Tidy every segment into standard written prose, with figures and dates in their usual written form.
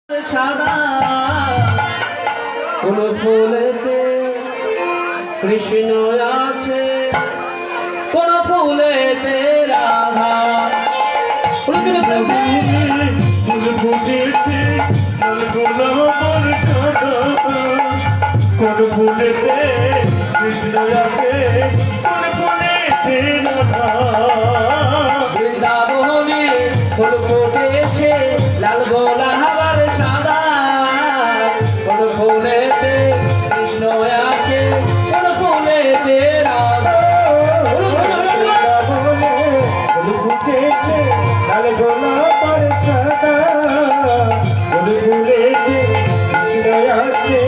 সাদা কোন ফুলেতে কৃষ্ণ আছে, কোন ফুলেতে রাধা। ফুল ফুটেছে কোন ফুলেতে কৃষ্ণ আছে, কোন ফুলেতে রাধা। বৃন্দাবনে ফুল ফুটেছে লাল গোলাপের সাদা, কোন ফুলেতে কৃষ্ণ আছে, কোন ফুলেতে রাধা। ফুল ফুটেছে লাল গোলাপের সাদা, কোন ফুলেতে কৃষ্ণ আছে,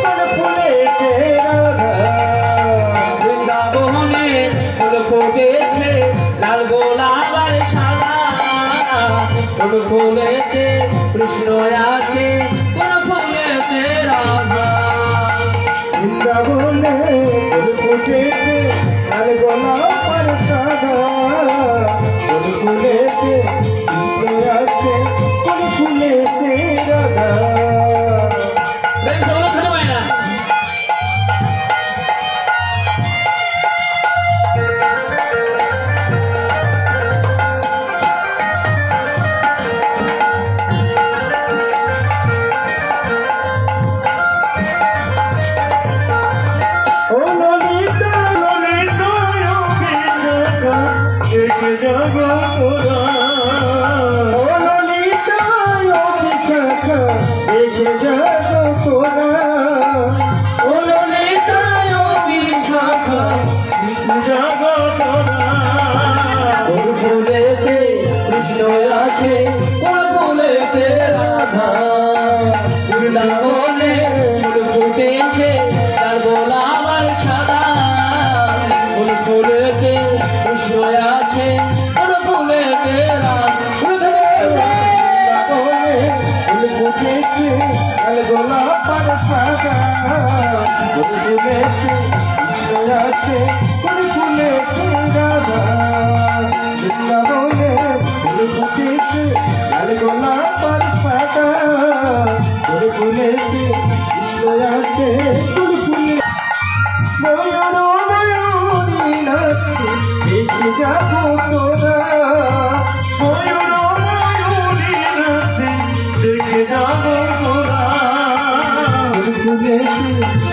কোন ফুলেতে রাধা। বৃন্দাবনে ফুল ফুটেছে লাল গোলাপের সাদা, কোন ফুলেতে কৃষ্ণ আছে, কোন ফুলেতে রাধা। বৃন্দাবনে ফুল ফুটেছে লাল গোলাপের সাদা, কোন ফুলেতে কৃষ্ণ আছে, কোন ফুলেতে রাধা। বৃন্দাবনে ফুল ফুটেছে লাল গোলাপের সাদা, কোন ফুলেতে কৃষ্ণ আছে, কোন ফুলেতে রাধা। ফুল ফুটেছে লাল গোলাপের সাদা, কোন ফুলেতে কৃষ্ণ আছে, কোন ফুলেতে রাধা। বৃন্দাবনে ফুল ফুটেছে লাল গোলাপের সাদা, কোন ফুলেতে কৃষ্ণ আছে, কোন ফুলে ময়ূর ময়ূরী নাচে দেখে যাবো তোরা। ময়ূর ময়ূরী নাচে দেখে যাবো তোরা। কোন ফুলেতে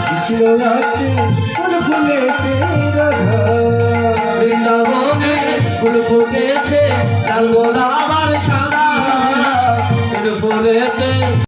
কৃষ্ণ আছে, কোন ফুলেতে রাধা। বৃন্দাবনে ফুল ফুটেছে লাল গোলাপ